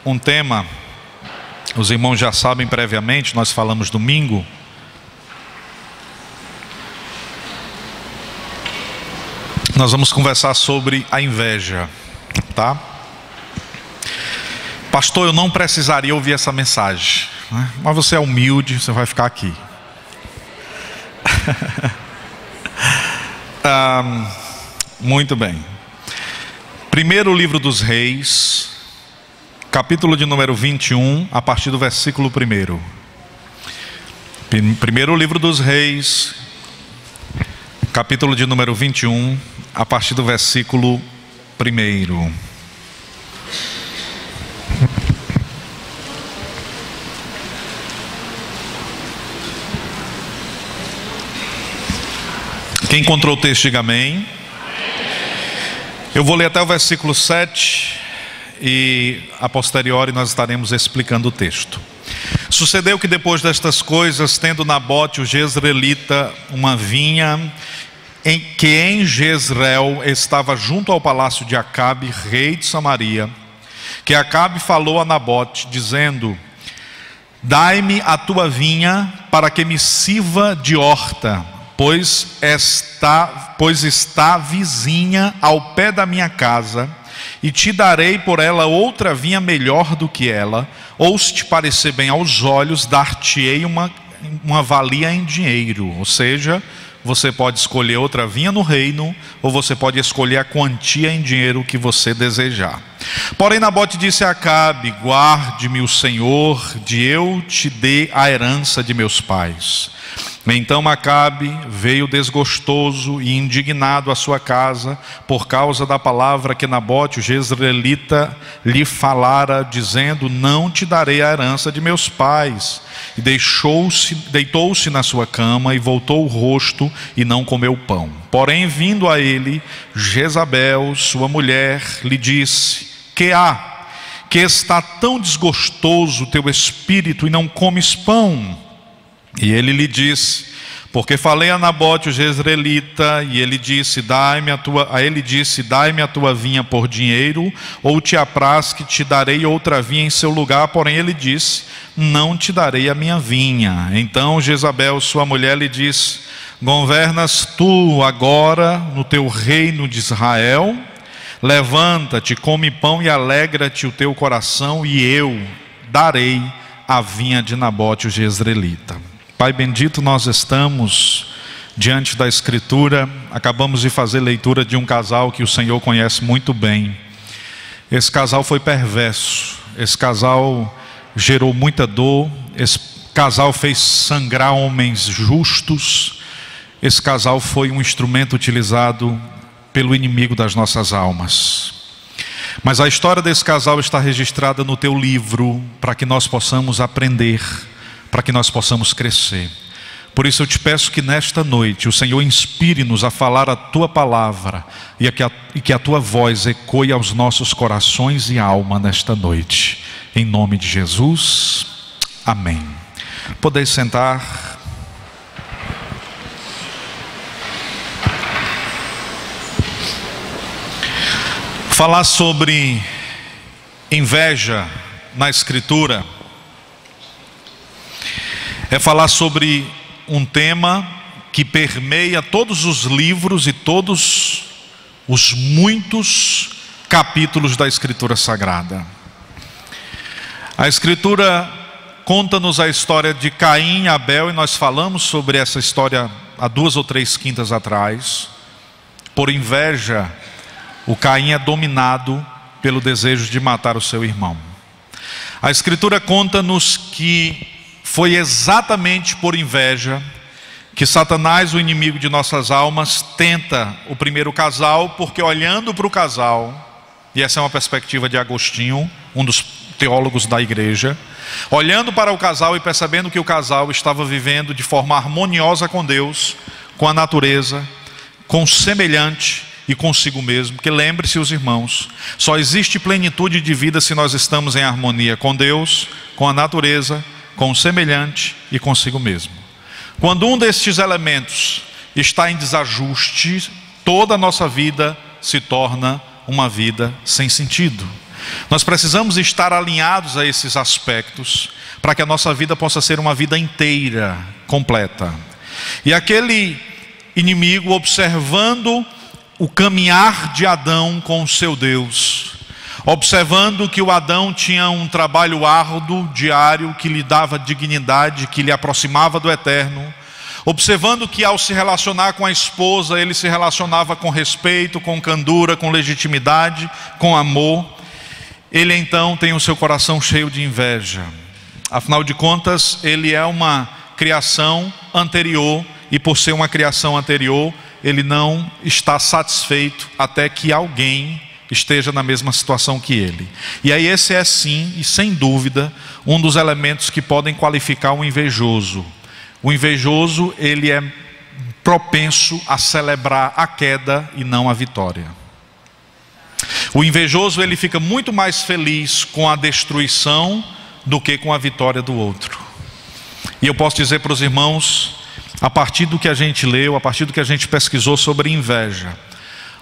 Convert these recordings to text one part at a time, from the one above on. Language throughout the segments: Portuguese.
um tema, os irmãos já sabem previamente, nós falamos domingo. Nós vamos conversar sobre a inveja, tá? Pastor, eu não precisaria ouvir essa mensagem, né? Mas você é humilde, você vai ficar aqui. Muito bem. Primeiro livro dos Reis, capítulo de número 21, a partir do versículo 1. Primeiro livro dos Reis, capítulo de número 21, a partir do versículo 1. Quem encontrou o texto, diga amém. Eu vou ler até o versículo 7 e a posteriori nós estaremos explicando o texto. Sucedeu que depois destas coisas, tendo Nabote o jezreelita uma vinha em Jezreel estava junto ao palácio de Acabe, rei de Samaria, que Acabe falou a Nabote, dizendo: dai-me a tua vinha para que me sirva de horta, pois está vizinha ao pé da minha casa, e te darei por ela outra vinha melhor do que ela, ou se te parecer bem aos olhos, dar-te-ei uma valia em dinheiro. Ou seja, você pode escolher outra vinha no reino, ou você pode escolher a quantia em dinheiro que você desejar. Porém Nabote disse a Acabe: guarde-me o Senhor, de eu te dê a herança de meus pais. Então Acabe veio desgostoso e indignado à sua casa, por causa da palavra que Nabote o jezreelita lhe falara, dizendo: não te darei a herança de meus pais. E deitou-se na sua cama e voltou o rosto e não comeu pão. Porém, vindo a ele, Jezabel, sua mulher, lhe disse: que há? Que está tão desgostoso o teu espírito e não comes pão? E ele lhe disse: porque falei a Nabote o jezreelita, e ele disse: dai-me a tua vinha por dinheiro, ou te apraz que te darei outra vinha em seu lugar. Porém ele disse: não te darei a minha vinha. Então Jezabel, sua mulher, lhe disse: governas tu agora no teu reino de Israel? Levanta-te, come pão e alegra-te o teu coração, e eu darei a vinha de Nabote o jezreelita. Pai bendito, nós estamos diante da Escritura. Acabamos de fazer leitura de um casal que o Senhor conhece muito bem. Esse casal foi perverso, esse casal gerou muita dor, esse casal fez sangrar homens justos, esse casal foi um instrumento utilizado pelo inimigo das nossas almas. Mas a história desse casal está registrada no teu livro, para que nós possamos aprender, para que nós possamos crescer. Por isso eu te peço que nesta noite o Senhor inspire-nos a falar a tua palavra, e que a tua voz ecoe aos nossos corações e alma nesta noite. Em nome de Jesus, amém. Podeis sentar. Falar sobre inveja na Escritura é falar sobre um tema que permeia todos os livros e todos os muitos capítulos da Escritura Sagrada. A Escritura conta-nos a história de Caim e Abel, e nós falamos sobre essa história há 2 ou 3 quintas atrás. Por inveja, o Caim é dominado pelo desejo de matar o seu irmão. A Escritura conta-nos que foi exatamente por inveja que Satanás, o inimigo de nossas almas, tenta o primeiro casal, porque olhando para o casal, e essa é uma perspectiva de Agostinho, um dos teólogos da igreja, olhando para o casal e percebendo que o casal estava vivendo de forma harmoniosa com Deus, com a natureza, com o semelhante e consigo mesmo. Porque lembre-se, os irmãos, só existe plenitude de vida se nós estamos em harmonia com Deus, com a natureza, com o semelhante e consigo mesmo. Quando um destes elementos está em desajuste, toda a nossa vida se torna uma vida sem sentido. Nós precisamos estar alinhados a esses aspectos para que a nossa vida possa ser uma vida inteira, completa. E aquele inimigo, observando o caminhar de Adão com o seu Deus, observando que o Adão tinha um trabalho árduo, diário, que lhe dava dignidade, que lhe aproximava do eterno, observando que ao se relacionar com a esposa, ele se relacionava com respeito, com candura, com legitimidade, com amor, ele então tem o seu coração cheio de inveja. Afinal de contas, ele é uma criação anterior, e por ser uma criação anterior, ele não está satisfeito até que alguém esteja na mesma situação que ele. E aí esse é sim, e sem dúvida, um dos elementos que podem qualificar o invejoso. O invejoso, ele é propenso a celebrar a queda e não a vitória. O invejoso, ele fica muito mais feliz com a destruição do que com a vitória do outro. E eu posso dizer para os irmãos, a partir do que a gente leu, a partir do que a gente pesquisou sobre inveja,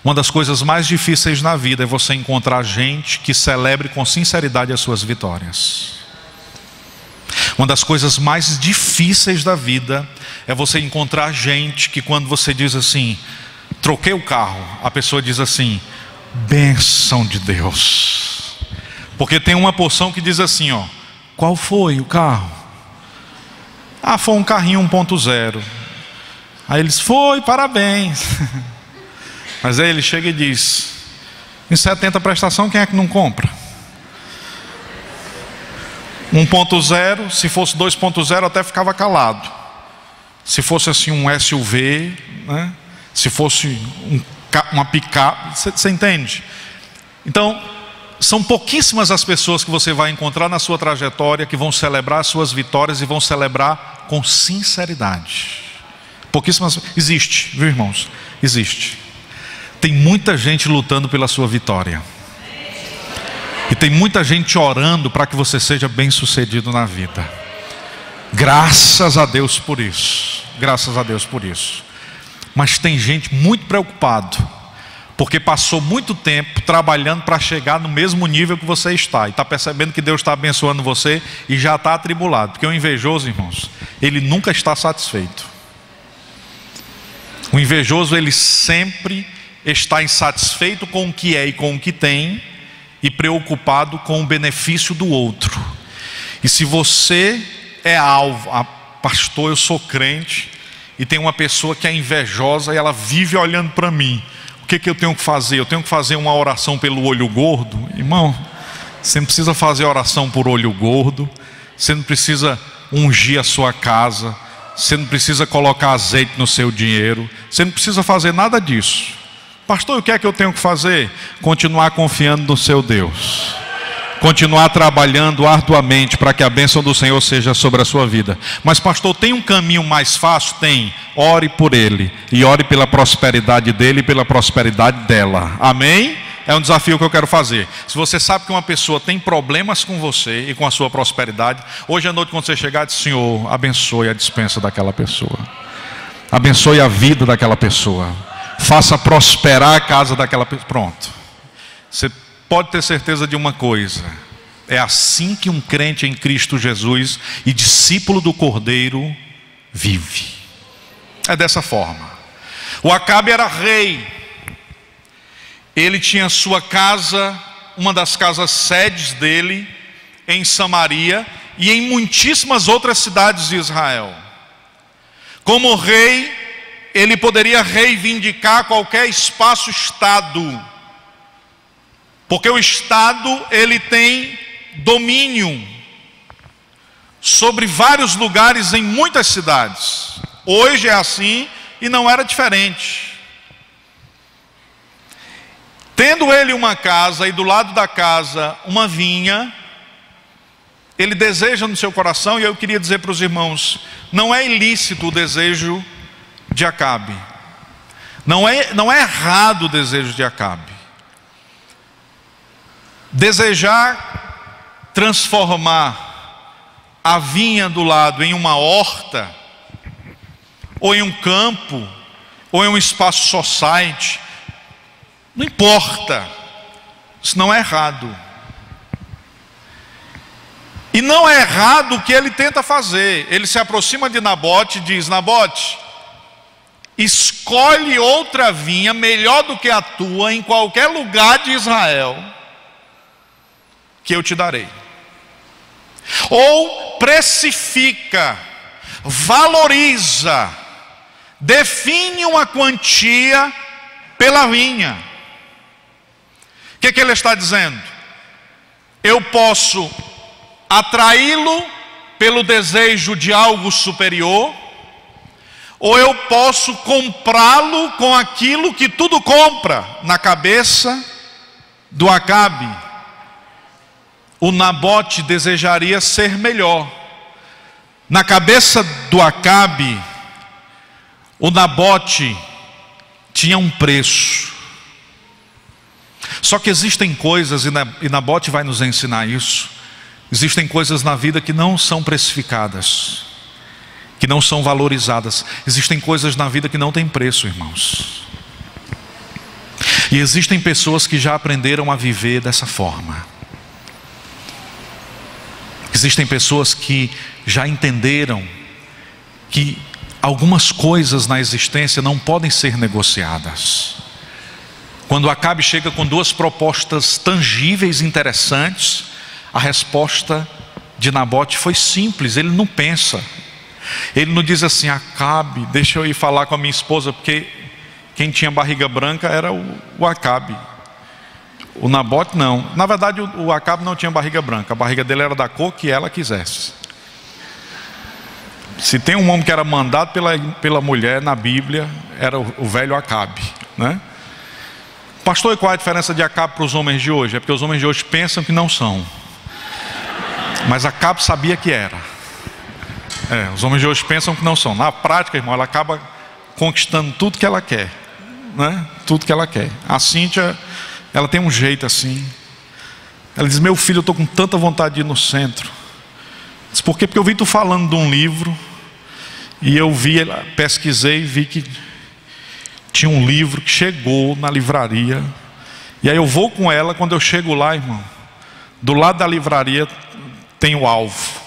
uma das coisas mais difíceis na vida é você encontrar gente que celebre com sinceridade as suas vitórias. Uma das coisas mais difíceis da vida é você encontrar gente que, quando você diz assim, troquei o carro, a pessoa diz assim, bênção de Deus. Porque tem uma porção que diz assim, ó, qual foi o carro? Ah, foi um carrinho 1.0. Aí eles, foi, parabéns. Mas aí ele chega e diz, em 70 prestação, quem é que não compra? 1.0, se fosse 2.0 até ficava calado. Se fosse assim um SUV, né? Se fosse uma picape, você entende? Então, são pouquíssimas as pessoas que você vai encontrar na sua trajetória que vão celebrar as suas vitórias e vão celebrar com sinceridade. Pouquíssimas, existe, viu irmãos? Existe. Tem muita gente lutando pela sua vitória. E tem muita gente orando para que você seja bem sucedido na vida. Graças a Deus por isso. Graças a Deus por isso. Mas tem gente muito preocupado, porque passou muito tempo trabalhando para chegar no mesmo nível que você está. E está percebendo que Deus está abençoando você e já está atribulado. Porque o invejoso, irmãos, ele nunca está satisfeito. O invejoso, ele sempre está insatisfeito com o que é e com o que tem, e preocupado com o benefício do outro. E se você é alvo, pastor, eu sou crente, e tem uma pessoa que é invejosa e ela vive olhando para mim, o que eu tenho que fazer? Eu tenho que fazer uma oração pelo olho gordo? Irmão, você não precisa fazer oração por olho gordo, você não precisa ungir a sua casa, você não precisa colocar azeite no seu dinheiro, você não precisa fazer nada disso. Pastor, o que é que eu tenho que fazer? Continuar confiando no seu Deus, continuar trabalhando arduamente para que a bênção do Senhor seja sobre a sua vida. Mas pastor, tem um caminho mais fácil? Tem. Ore por ele e ore pela prosperidade dele e pela prosperidade dela. Amém? É um desafio que eu quero fazer. Se você sabe que uma pessoa tem problemas com você e com a sua prosperidade, hoje à noite quando você chegar, diz, Senhor, abençoe a despensa daquela pessoa, abençoe a vida daquela pessoa, faça prosperar a casa daquela pessoa. Pronto. Você pode ter certeza de uma coisa, é assim que um crente em Cristo Jesus e discípulo do Cordeiro vive. É dessa forma. O Acabe era rei. Ele tinha sua casa, uma das casas sedes dele, em Samaria e em muitíssimas outras cidades de Israel. Como rei, ele poderia reivindicar qualquer espaço-estado, porque o Estado, ele tem domínio sobre vários lugares em muitas cidades. Hoje é assim e não era diferente. Tendo ele uma casa e do lado da casa uma vinha, ele deseja no seu coração, e eu queria dizer para os irmãos, não é ilícito o desejo de Acabe. Não é errado o desejo de Acabe. Desejar transformar a vinha do lado em uma horta, ou em um campo, ou em um espaço society, não importa, isso não é errado. E não é errado o que ele tenta fazer. Ele se aproxima de Nabote e diz: Nabote, escolhe outra vinha melhor do que a tua em qualquer lugar de Israel, que eu te darei. Ou precifica, valoriza, define uma quantia pela vinha. O que ele está dizendo? Eu posso atraí-lo pelo desejo de algo superior, ou eu posso comprá-lo com aquilo que tudo compra. Na cabeça do Acabe, o Nabote desejaria ser melhor. Na cabeça do Acabe, o Nabote tinha um preço. Só que existem coisas, e Nabote vai nos ensinar isso. Existem coisas na vida que não são precificadas, que não são valorizadas. Existem coisas na vida que não têm preço, irmãos. E existem pessoas que já aprenderam a viver dessa forma. Existem pessoas que já entenderam que algumas coisas na existência não podem ser negociadas. Quando Acabe chega com duas propostas tangíveis e interessantes, a resposta de Nabote foi simples. Ele não pensa, ele não diz assim: Acabe, deixa eu ir falar com a minha esposa, porque quem tinha barriga branca era o Acabe. O Nabote não. Na verdade o Acabe não tinha barriga branca, a barriga dele era da cor que ela quisesse. Se tem um homem que era mandado pela mulher na Bíblia, era o velho Acabe, né? Pastor, e qual é a diferença de Acabe para os homens de hoje? É porque os homens de hoje pensam que não são, mas Acabe sabia que era. Os homens de hoje pensam que não são. Na prática, irmão, ela acaba conquistando tudo que ela quer, né? Tudo que ela quer. A Cíntia, ela tem um jeito assim. Ela diz: meu filho, eu estou com tanta vontade de ir no centro. Diz: por quê? Porque eu vi tu falando de um livro, e eu pesquisei e vi que tinha um livro que chegou na livraria. E aí eu vou com ela. Quando eu chego lá, irmão, do lado da livraria tem o alvo.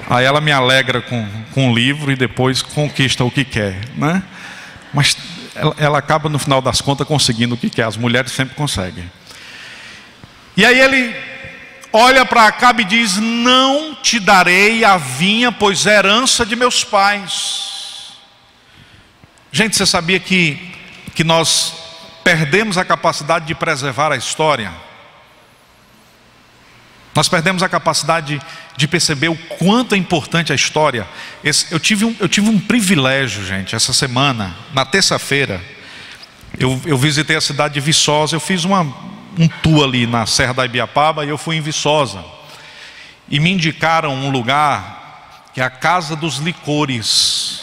Aí ela me alegra com o livro e depois conquista o que quer, né? Mas ela acaba no final das contas conseguindo o que quer. As mulheres sempre conseguem. E aí ele olha para Acabe e diz: não te darei a vinha, pois é herança de meus pais. Gente, você sabia que nós perdemos a capacidade de preservar a história? Nós perdemos a capacidade de perceber o quanto é importante a história. Eu tive um privilégio, gente, essa semana, na terça-feira, eu visitei a cidade de Viçosa. Eu fiz um tour ali na Serra da Ibiapaba e eu fui em Viçosa. E me indicaram um lugar que é a Casa dos Licores.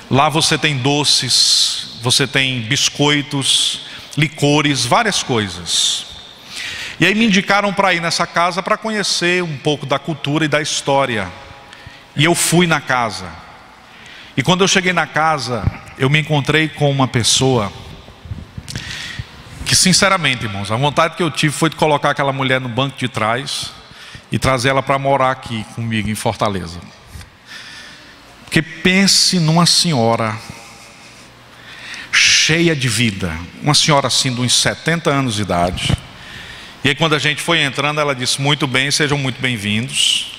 Lá você tem doces, você tem biscoitos, licores, várias coisas. E aí me indicaram para ir nessa casa para conhecer um pouco da cultura e da história. E eu fui na casa. E quando eu cheguei na casa, eu me encontrei com uma pessoa que, sinceramente, irmãos, a vontade que eu tive foi de colocar aquela mulher no banco de trás e trazer ela para morar aqui comigo em Fortaleza. Porque pense numa senhora cheia de vida, uma senhora assim de uns 70 anos de idade. E aí quando a gente foi entrando, ela disse: muito bem, sejam muito bem-vindos,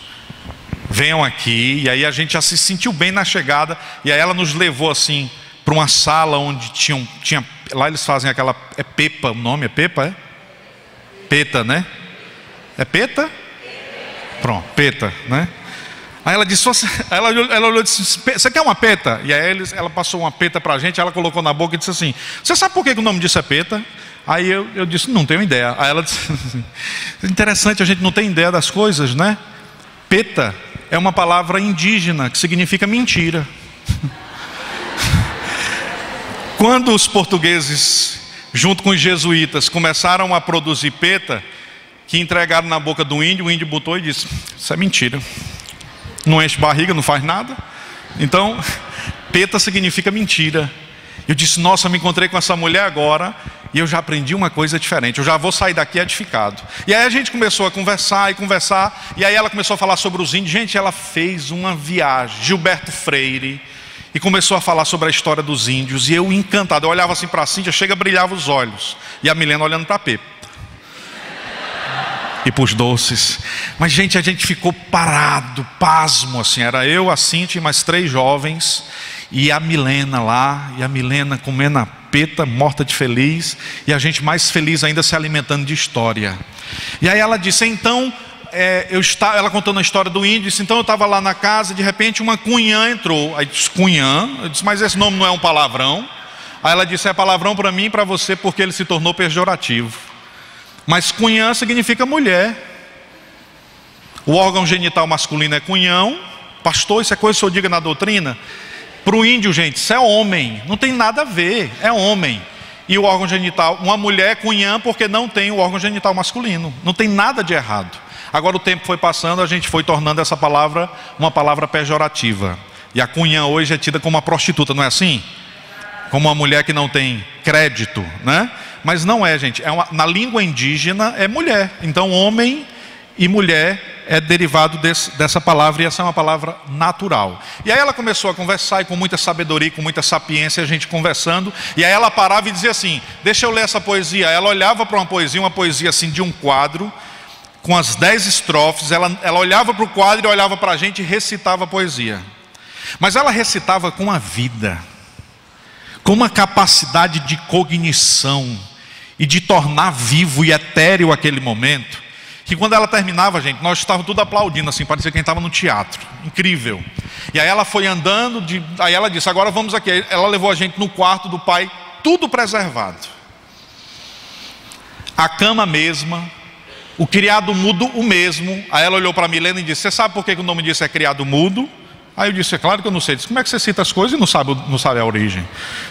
venham aqui. E aí a gente já se sentiu bem na chegada. E aí ela nos levou assim para uma sala onde tinha lá eles fazem aquela, é pepa, o nome é pepa, é? Peta, né? É peta? Pronto, peta, né? Aí ela disse: ela olhou e disse: você quer uma peta? E aí ela passou uma peta para a gente. Ela colocou na boca e disse assim: você sabe por que o nome disso é peta? Aí eu disse: não tenho ideia. Aí ela disse: interessante, a gente não tem ideia das coisas, né? Peta é uma palavra indígena que significa mentira. Quando os portugueses, junto com os jesuítas, começaram a produzir peta, que entregaram na boca do índio, o índio botou e disse: isso é mentira, não enche barriga, não faz nada. Então, peta significa mentira. Eu disse: nossa, me encontrei com essa mulher agora, e eu já aprendi uma coisa diferente, eu já vou sair daqui edificado. E aí a gente começou a conversar, e aí ela começou a falar sobre os índios. Gente, ela fez uma viagem, Gilberto Freire, e começou a falar sobre a história dos índios, e eu encantado, eu olhava assim para a Cíntia, brilhava os olhos, e a Milena olhando para a Pepa, e para os doces. Mas gente, a gente ficou parado, pasmo assim, era eu, a Cíntia e mais 3 jovens, e a Milena lá, e a Milena comendo a Peta, morta de feliz, e a gente mais feliz ainda se alimentando de história. E aí ela disse, então, ela contando a história do índio, disse, então eu estava lá na casa, de repente uma cunhã entrou. Aí disse, cunhã? Eu disse, mas esse nome não é um palavrão? Aí ela disse, é palavrão para mim e para você, porque ele se tornou pejorativo. Mas cunhã significa mulher. O órgão genital masculino é cunhão. Pastor, isso é coisa que o senhor diga na doutrina? Para o índio, gente, isso é homem, não tem nada a ver, é homem. E o órgão genital, uma mulher é cunhã porque não tem o órgão genital masculino, não tem nada de errado. Agora o tempo foi passando, a gente foi tornando essa palavra uma palavra pejorativa. E a cunhã hoje é tida como uma prostituta, não é assim? Como uma mulher que não tem crédito, né? Mas não é, gente, na língua indígena é mulher. Então homem e mulher é derivado dessa palavra, e essa é uma palavra natural. E aí ela começou a conversar, e com muita sabedoria, com muita sapiência, a gente conversando, e aí ela parava e dizia assim, deixa eu ler essa poesia. Ela olhava para uma poesia assim de um quadro, com as 10 estrofes, ela olhava para o quadro e olhava para a gente e recitava a poesia. Mas ela recitava com a vida, com uma capacidade de cognição, e de tornar vivo e etéreo aquele momento, que quando ela terminava, gente, nós estávamos tudo aplaudindo, assim, parecia que a gente estava no teatro, incrível. E aí ela foi andando, aí ela disse, agora vamos aqui. Ela levou a gente no quarto do pai, tudo preservado. A cama mesma, o criado mudo o mesmo. Aí ela olhou para a Milena e disse, você sabe por que o nome disso é criado mudo? Aí eu disse, é claro que eu não sei. Disse, como é que você cita as coisas e não sabe a origem?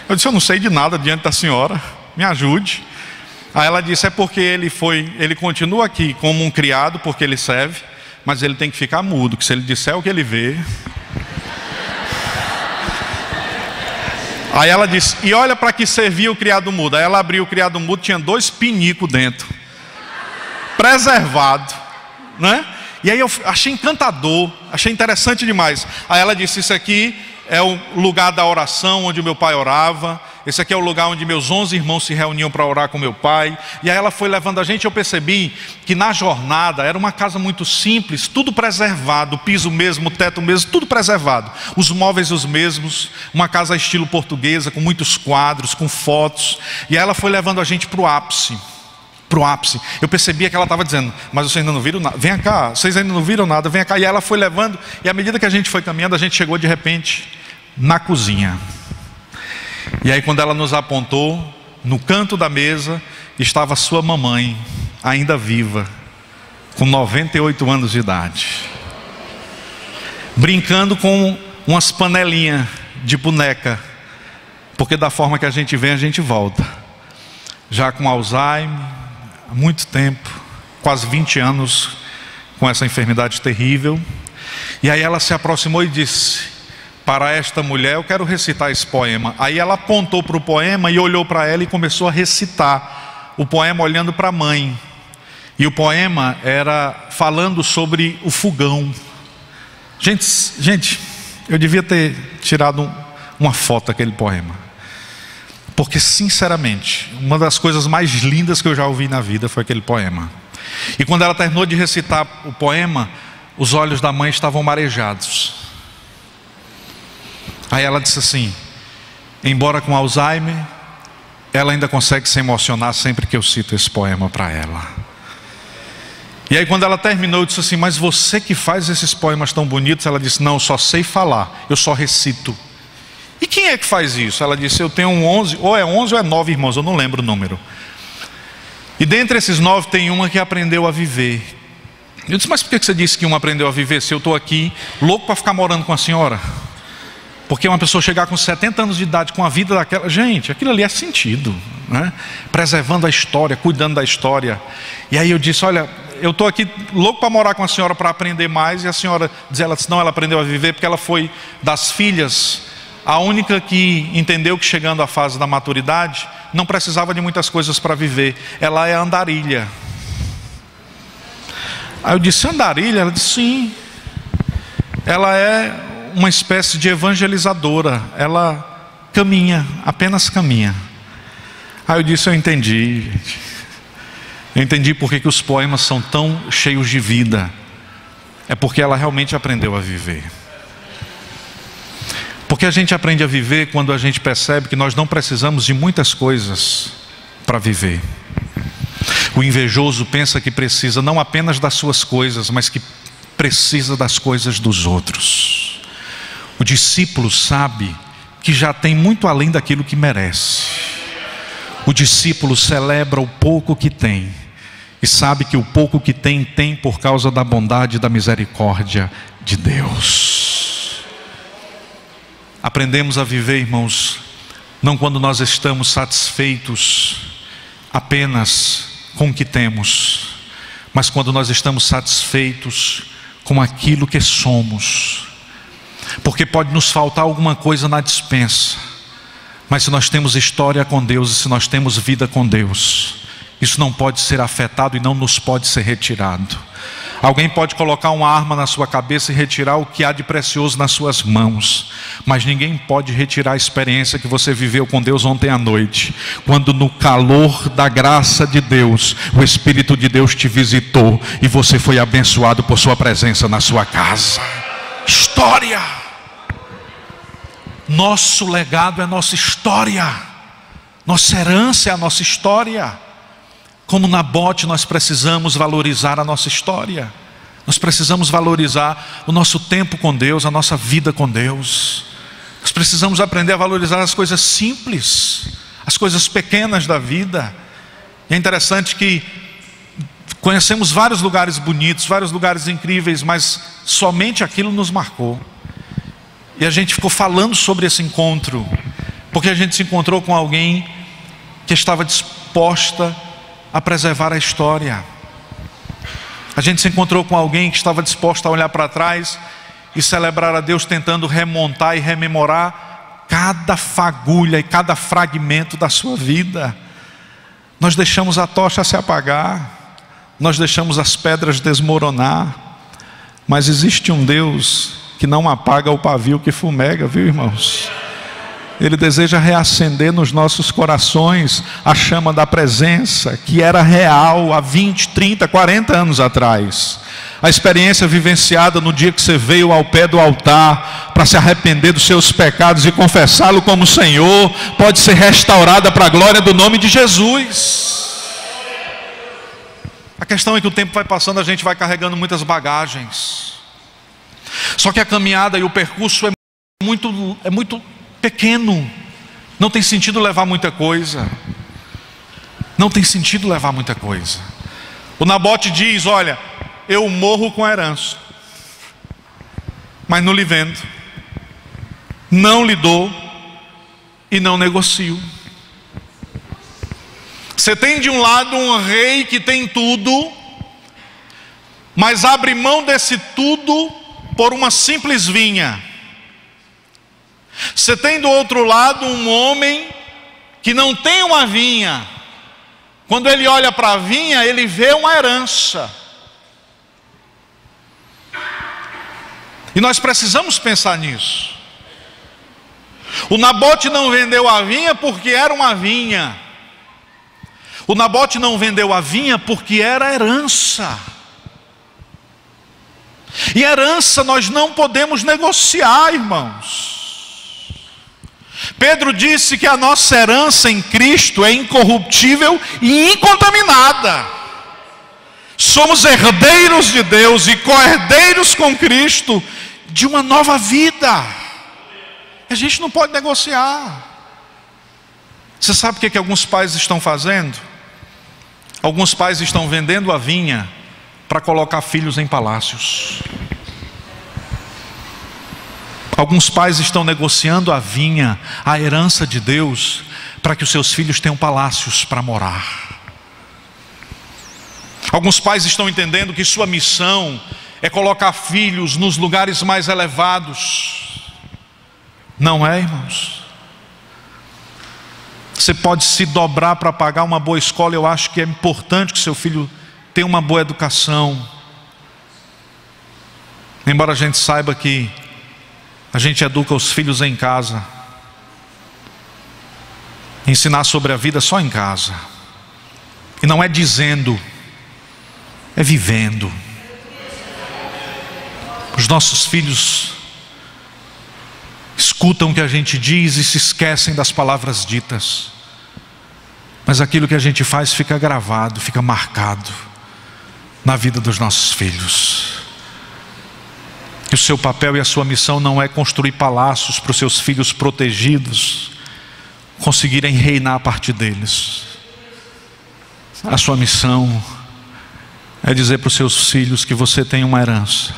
Eu disse, eu não sei de nada diante da senhora, me ajude. Aí ela disse, é porque ele continua aqui como um criado, porque ele serve, mas ele tem que ficar mudo, que se ele disser o que ele vê. Aí ela disse, e olha para que servia o criado mudo. Aí ela abriu o criado mudo, tinha 2 pinicos dentro, preservado, né? E aí eu achei encantador, achei interessante demais. Aí ela disse, isso aqui é o lugar da oração onde o meu pai orava. Esse aqui é o lugar onde meus 11 irmãos se reuniam para orar com meu pai. E aí ela foi levando a gente, eu percebi que na jornada era uma casa muito simples, tudo preservado, o piso mesmo, o teto mesmo, tudo preservado. Os móveis os mesmos, uma casa estilo portuguesa, com muitos quadros, com fotos. E aí ela foi levando a gente para o ápice. Eu percebia que ela estava dizendo, mas vocês ainda não viram nada, vem cá, vocês ainda não viram nada, vem cá. E ela foi levando, e à medida que a gente foi caminhando, a gente chegou de repente na cozinha. E aí quando ela nos apontou, no canto da mesa estava sua mamãe, ainda viva, com 98 anos de idade, brincando com umas panelinhas de boneca, porque da forma que a gente vem, a gente volta, já com Alzheimer, há muito tempo, quase 20 anos com essa enfermidade terrível. E aí ela se aproximou e disse, para esta mulher eu quero recitar esse poema. Aí ela apontou para o poema e olhou para ela e começou a recitar o poema olhando para a mãe. E o poema era falando sobre o fogão. Gente, eu devia ter tirado uma foto daquele poema, porque sinceramente, uma das coisas mais lindas que eu já ouvi na vida foi aquele poema. E quando ela terminou de recitar o poema, os olhos da mãe estavam marejados. Aí ela disse assim, embora com Alzheimer, ela ainda consegue se emocionar sempre que eu cito esse poema para ela. E aí quando ela terminou, eu disse assim, mas você que faz esses poemas tão bonitos? Ela disse, não, eu só sei falar, eu só recito. E quem é que faz isso? Ela disse, eu tenho 11, ou é 11 ou é 9 irmãos, eu não lembro o número. E dentre esses 9 tem uma que aprendeu a viver. Eu disse, mas por que você disse que uma aprendeu a viver se eu estou aqui louco para ficar morando com a senhora? Porque uma pessoa chegar com 70 anos de idade, com a vida daquela... Gente, aquilo ali é sentido, né? Preservando a história, cuidando da história. E aí eu disse, olha, eu estou aqui louco para morar com a senhora para aprender mais. E a senhora diz, ela disse, não, ela aprendeu a viver porque ela foi das filhas a única que entendeu que chegando à fase da maturidade não precisava de muitas coisas para viver. Ela é andarilha. Aí eu disse: andarilha? Ela disse: sim. Ela é uma espécie de evangelizadora. Ela caminha, apenas caminha. Aí eu disse: eu entendi, gente. Eu entendi porque que os poemas são tão cheios de vida. É porque ela realmente aprendeu a viver. Porque a gente aprende a viver quando a gente percebe que nós não precisamos de muitas coisas para viver. O invejoso pensa que precisa não apenas das suas coisas, mas que precisa das coisas dos outros. O discípulo sabe que já tem muito além daquilo que merece. O discípulo celebra o pouco que tem e sabe que o pouco que tem por causa da bondade e da misericórdia de Deus. Aprendemos a viver, irmãos, não quando nós estamos satisfeitos apenas com o que temos, mas quando nós estamos satisfeitos com aquilo que somos. Porque pode nos faltar alguma coisa na despensa, mas se nós temos história com Deus e se nós temos vida com Deus, isso não pode ser afetado e não nos pode ser retirado. Alguém pode colocar uma arma na sua cabeça e retirar o que há de precioso nas suas mãos, mas ninguém pode retirar a experiência que você viveu com Deus ontem à noite, quando no calor da graça de Deus, o Espírito de Deus te visitou e você foi abençoado por sua presença na sua casa. História. Nosso legado é nossa história, nossa herança é a nossa história. Como Nabote, nós precisamos valorizar a nossa história. Nós precisamos valorizar o nosso tempo com Deus, a nossa vida com Deus. Nós precisamos aprender a valorizar as coisas simples, as coisas pequenas da vida. E é interessante que conhecemos vários lugares bonitos, vários lugares incríveis, mas somente aquilo nos marcou. E a gente ficou falando sobre esse encontro, porque a gente se encontrou com alguém que estava disposta a preservar a história. A gente se encontrou com alguém que estava disposto a olhar para trás e celebrar a Deus, tentando remontar e rememorar cada fagulha e cada fragmento da sua vida. Nós deixamos a tocha se apagar, nós deixamos as pedras desmoronar, mas existe um Deus que não apaga o pavio que fumega, viu, irmãos? Ele deseja reacender nos nossos corações a chama da presença, que era real há 20, 30, 40 anos atrás. A experiência vivenciada no dia que você veio ao pé do altar para se arrepender dos seus pecados e confessá-lo como Senhor, pode ser restaurada para a glória do nome de Jesus. A questão é que o tempo vai passando, a gente vai carregando muitas bagagens. Só que a caminhada e o percurso é muito pequeno. Não tem sentido levar muita coisa. Não tem sentido levar muita coisa. O Nabote diz: olha, eu morro com a herança, mas não lhe vendo, não lhe dou e não negocio. Você tem de um lado um rei que tem tudo, mas abre mão desse tudo por uma simples vinha. Você tem do outro lado um homem que não tem uma vinha. Quando ele olha para a vinha, ele vê uma herança. E nós precisamos pensar nisso. O Nabote não vendeu a vinha porque era uma vinha. O Nabote não vendeu a vinha porque era herança. E herança nós não podemos negociar, irmãos. Pedro disse que a nossa herança em Cristo é incorruptível e incontaminada. Somos herdeiros de Deus e co-herdeiros com Cristo de uma nova vida. A gente não pode negociar. Você sabe o que alguns pais estão fazendo? Alguns pais estão vendendo a vinha para colocar filhos em palácios. Alguns pais estão negociando a vinha, a herança de Deus, para que os seus filhos tenham palácios para morar. Alguns pais estão entendendo que sua missão é colocar filhos nos lugares mais elevados. Não é, irmãos? Você pode se dobrar para pagar uma boa escola. Eu acho que é importante que seu filho tenha uma boa educação. Embora a gente saiba que a gente educa os filhos em casa. Ensinar sobre a vida só em casa. E não é dizendo, é vivendo. Os nossos filhos escutam o que a gente diz e se esquecem das palavras ditas. Mas aquilo que a gente faz fica gravado, fica marcado na vida dos nossos filhos. E o seu papel e a sua missão não é construir palácios para os seus filhos protegidos conseguirem reinar a partir deles. A sua missão é dizer para os seus filhos que você tem uma herança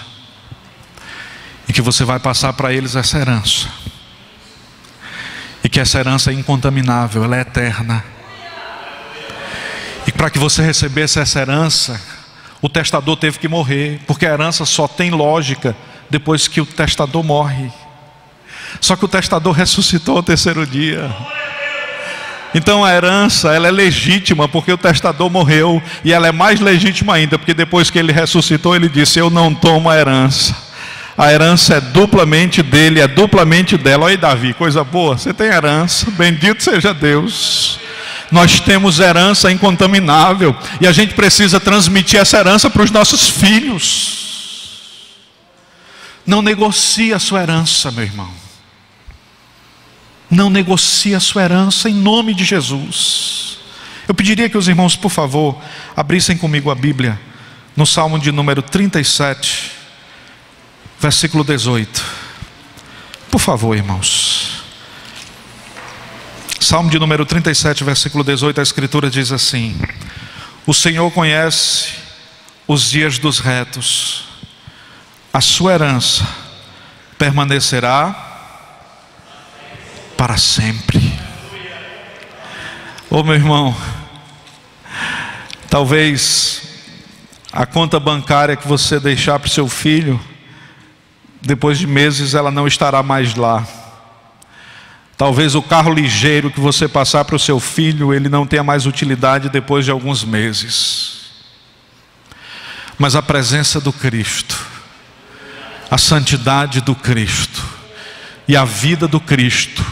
e que você vai passar para eles essa herança, e que essa herança é incontaminável, ela é eterna. E para que você recebesse essa herança, o testador teve que morrer, porque a herança só tem lógica depois que o testador morre. Só que o testador ressuscitou ao terceiro dia. Então a herança, ela é legítima porque o testador morreu, e ela é mais legítima ainda porque depois que ele ressuscitou, ele disse: eu não tomo a herança. A herança é duplamente dele, é duplamente dela. Olha aí, Davi, coisa boa, você tem herança, bendito seja Deus. Nós temos herança incontaminável, e a gente precisa transmitir essa herança para os nossos filhos. Não negocie a sua herança, meu irmão. Não negocie a sua herança em nome de Jesus. Eu pediria que os irmãos, por favor, abrissem comigo a Bíblia no Salmo de número 37, versículo 18. Por favor, irmãos. Salmo de número 37, versículo 18, a Escritura diz assim: o Senhor conhece os dias dos retos, a sua herança permanecerá para sempre. Ô meu irmão, talvez a conta bancária que você deixar para o seu filho, depois de meses ela não estará mais lá. Talvez o carro ligeiro que você passar para o seu filho, ele não tenha mais utilidade depois de alguns meses. Mas a presença do Cristo, a santidade do Cristo e a vida do Cristo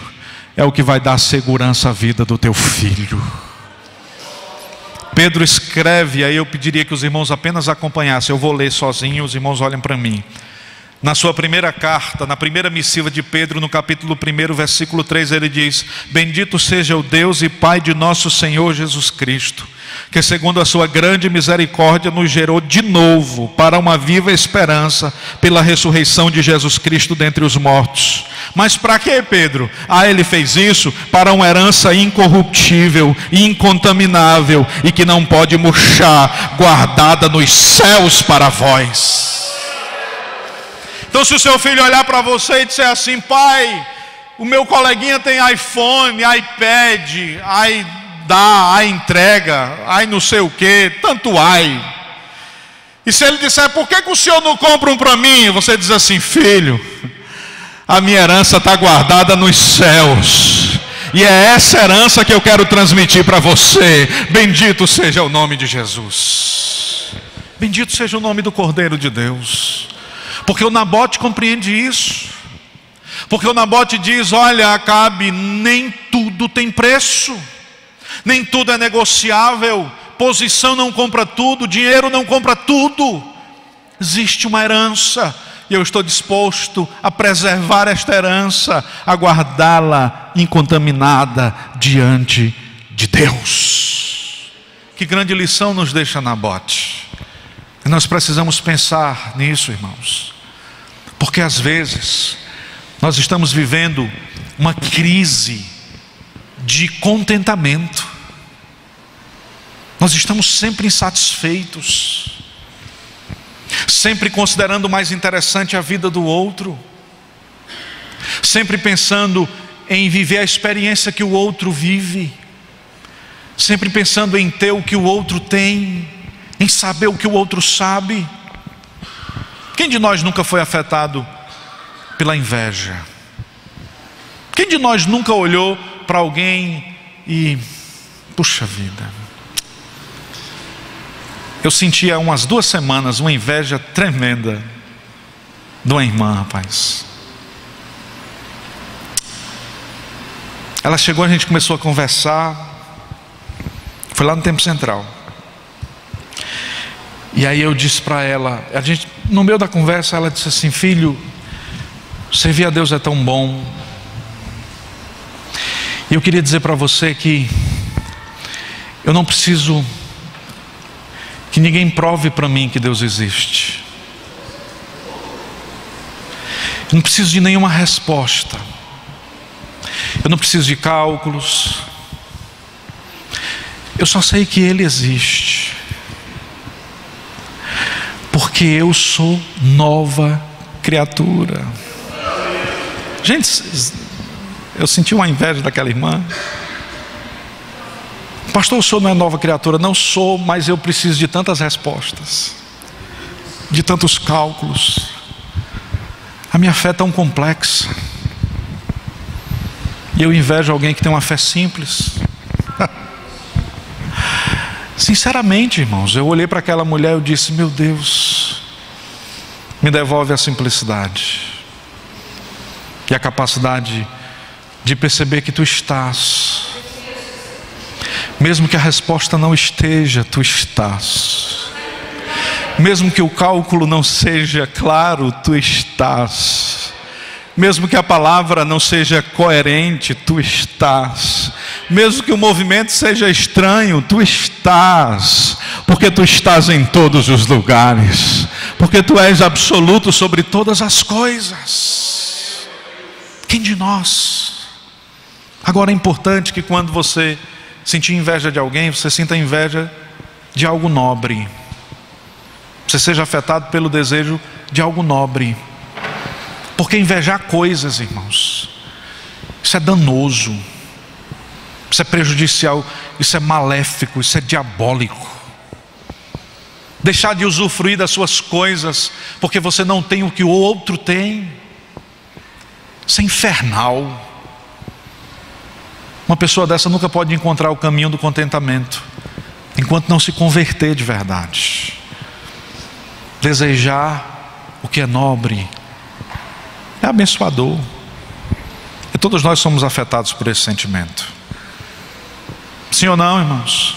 é o que vai dar segurança à vida do teu filho. Pedro escreve, aí eu pediria que os irmãos apenas acompanhassem. Eu vou ler sozinho, os irmãos olhem para mim. Na sua primeira carta, na primeira missiva de Pedro, no capítulo 1, versículo 3, ele diz: bendito seja o Deus e Pai de nosso Senhor Jesus Cristo, que segundo a sua grande misericórdia nos gerou de novo para uma viva esperança pela ressurreição de Jesus Cristo dentre os mortos. Mas para quê, Pedro? Ele fez isso para uma herança incorruptível, incontaminável e que não pode murchar, guardada nos céus para vós. Então se o seu filho olhar para você e disser assim: pai, o meu coleguinha tem iPhone, iPad, aí dá, aí entrega, aí não sei o que, tanto ai. E se ele disser: por que o senhor não compra um para mim? Você diz assim: filho, a minha herança está guardada nos céus, e é essa herança que eu quero transmitir para você. Bendito seja o nome de Jesus. Bendito seja o nome do Cordeiro de Deus. Porque o Nabote compreende isso. Porque o Nabote diz: olha, Acabe, nem tudo tem preço, nem tudo é negociável, posição não compra tudo, dinheiro não compra tudo. Existe uma herança, e eu estou disposto a preservar esta herança, a guardá-la incontaminada diante de Deus. Que grande lição nos deixa Nabote. E nós precisamos pensar nisso, irmãos, porque às vezes nós estamos vivendo uma crise de contentamento. Nós estamos sempre insatisfeitos, sempre considerando mais interessante a vida do outro, sempre pensando em viver a experiência que o outro vive, sempre pensando em ter o que o outro tem, em saber o que o outro sabe. Quem de nós nunca foi afetado pela inveja? Quem de nós nunca olhou para alguém puxa vida, eu senti há umas 2 semanas uma inveja tremenda de uma irmã, rapaz. Ela chegou, a gente começou a conversar, foi lá no Tempo Central. E aí eu disse para ela, no meio da conversa, ela disse assim: filho, servir a Deus é tão bom. E eu queria dizer para você que eu não preciso que ninguém prove para mim que Deus existe. Eu não preciso de nenhuma resposta. Eu não preciso de cálculos. Eu só sei que Ele existe. Porque eu sou nova criatura. Gente, eu senti uma inveja daquela irmã. Pastor, o senhor não é nova criatura? Não sou, mas eu preciso de tantas respostas, de tantos cálculos. A minha fé é tão complexa. E eu invejo alguém que tem uma fé simples. Sinceramente, irmãos, eu olhei para aquela mulher e eu disse: meu Deus, me devolve a simplicidade e a capacidade de perceber que Tu estás. Mesmo que a resposta não esteja, Tu estás. Mesmo que o cálculo não seja claro, Tu estás. Mesmo que a palavra não seja coerente, Tu estás. Mesmo que o movimento seja estranho, Tu estás. Porque Tu estás em todos os lugares. Porque Tu és absoluto sobre todas as coisas. Quem de nós? Agora é importante que quando você sentir inveja de alguém, você sinta inveja de algo nobre. Você seja afetado pelo desejo de algo nobre. Porque invejar coisas, irmãos, isso é danoso, isso é prejudicial, isso é maléfico, isso é diabólico. Deixar de usufruir das suas coisas porque você não tem o que o outro tem, isso é infernal. Uma pessoa dessa nunca pode encontrar o caminho do contentamento enquanto não se converter de verdade. Desejar o que é nobre é abençoador. E todos nós somos afetados por esse sentimento. Sim ou não, irmãos?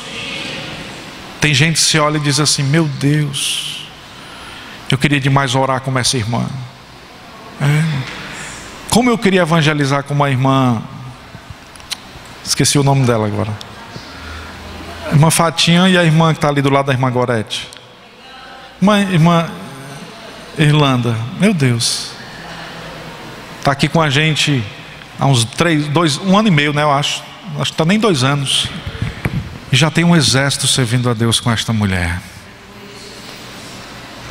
Tem gente que se olha e diz assim: meu Deus, eu queria demais orar como essa irmã. Como eu queria evangelizar com uma irmã, esqueci o nome dela agora, a irmã Fatinha, e a irmã que está ali do lado da irmã Gorete, irmã Irlanda. Meu Deus, está aqui com a gente há uns 1 ano e meio, né? Eu acho que está nem 2 anos, e já tem um exército servindo a Deus com esta mulher.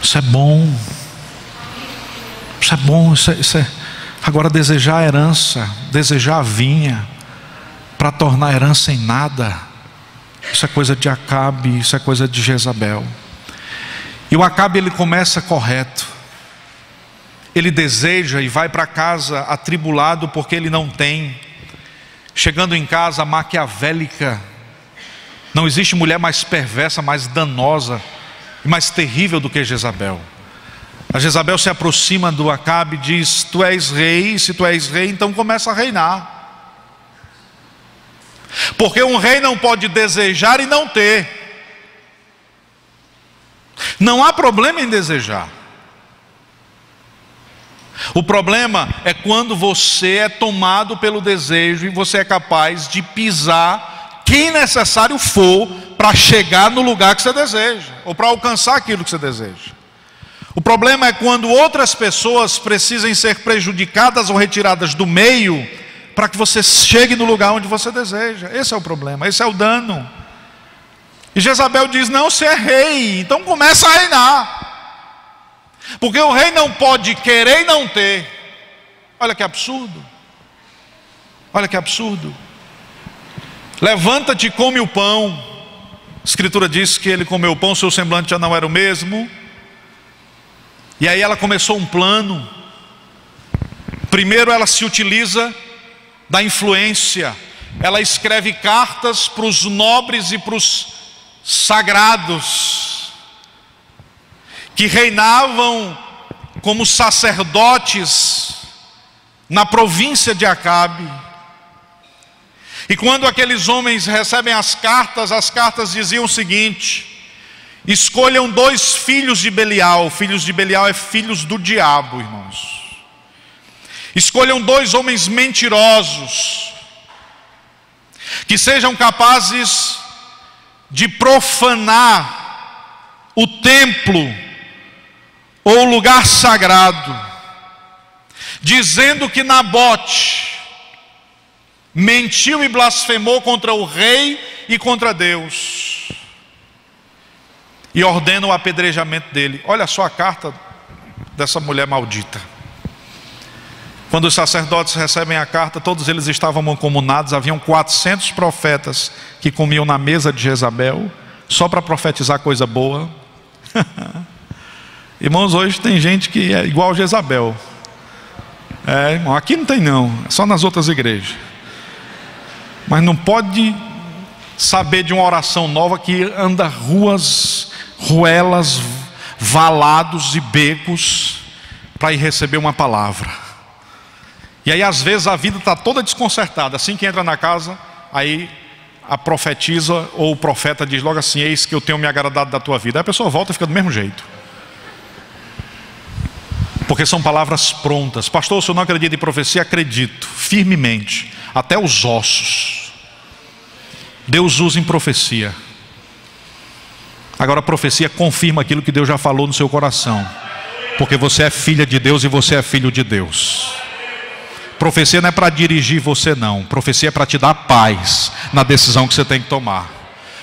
Isso é bom. Isso é bom. Isso é. Agora, desejar a herança, desejar a vinha para tornar a herança em nada, isso é coisa de Acabe, isso é coisa de Jezabel. E o Acabe, ele começa correto. Ele deseja e vai para casa atribulado porque ele não tem. Chegando em casa, maquiavélica. Não existe mulher mais perversa, mais danosa e mais terrível do que Jezabel. A Jezabel se aproxima do Acabe e diz: tu és rei, e se tu és rei, então começa a reinar. Porque um rei não pode desejar e não ter. Não há problema em desejar. O problema é quando você é tomado pelo desejo e você é capaz de pisar quem necessário for para chegar no lugar que você deseja, ou para alcançar aquilo que você deseja. O problema é quando outras pessoas precisem ser prejudicadas ou retiradas do meio para que você chegue no lugar onde você deseja. Esse é o problema, esse é o dano. E Jezabel diz: não, você é rei, então começa a reinar. Porque o rei não pode querer e não ter. Olha que absurdo. Olha que absurdo. Levanta-te e come o pão. A Escritura diz que ele comeu o pão, seu semblante já não era o mesmo. E aí ela começou um plano. Primeiro ela se utiliza da influência. ela escreve cartas para os nobres e para os sagrados, que reinavam como sacerdotes na província de Acabe. E quando aqueles homens recebem as cartas diziam o seguinte: escolham 2 filhos de Belial. Filhos de Belial é filhos do diabo, irmãos. Escolham 2 homens mentirosos, que sejam capazes de profanar o templo ou o lugar sagrado, dizendo que Nabote mentiu e blasfemou contra o rei e contra Deus, e ordena o apedrejamento dele. Olha só a carta dessa mulher maldita. Quando os sacerdotes recebem a carta, todos eles estavam mancomunados. Haviam 400 profetas que comiam na mesa de Jezabel, só para profetizar coisa boa. Irmãos, hoje tem gente que é igual a Jezabel. Irmão, aqui não tem não, é só nas outras igrejas. Mas não pode saber de uma oração nova que anda ruelas, valados e becos para ir receber uma palavra. E aí às vezes a vida está toda desconcertada. Assim que entra na casa, aí a profetisa ou o profeta diz logo assim: eis que eu tenho me agradado da tua vida. Aí a pessoa volta e fica do mesmo jeito, porque são palavras prontas. Pastor, o senhor não acredita em profecia? Acredito, firmemente, até os ossos. Deus usa em profecia. Agora a profecia confirma aquilo que Deus já falou no seu coração, porque você é filha de Deus e você é filho de Deus. Profecia não é para dirigir você não. Profecia é para te dar paz na decisão que você tem que tomar.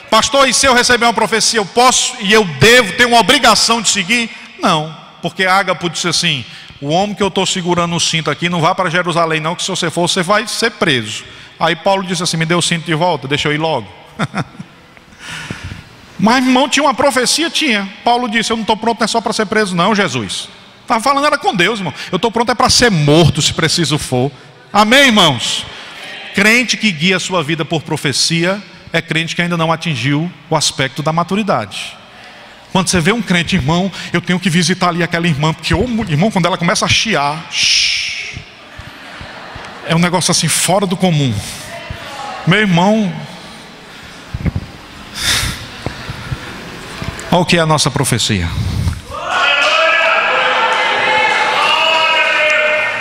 Pastor, e se eu receber uma profecia, eu posso e eu devo, tenho uma obrigação de seguir? Não, porque Ágapo disse assim: o homem que eu estou segurando o cinto aqui, não vá para Jerusalém não, que se você for, você vai ser preso. Aí Paulo disse assim: me dê o cinto de volta, deixa eu ir logo. Mas irmão, tinha uma profecia? Tinha. Paulo disse: eu não estou pronto, não é só para ser preso não, Jesus. Estava falando era com Deus, irmão. Eu estou pronto é para ser morto, se preciso for. Amém, irmãos? Crente que guia a sua vida por profecia é crente que ainda não atingiu o aspecto da maturidade. Quando você vê um crente, irmão, eu tenho que visitar ali aquela irmã, porque, irmão, quando ela começa a chiar, é um negócio assim fora do comum. Meu irmão, olha o que é a nossa profecia.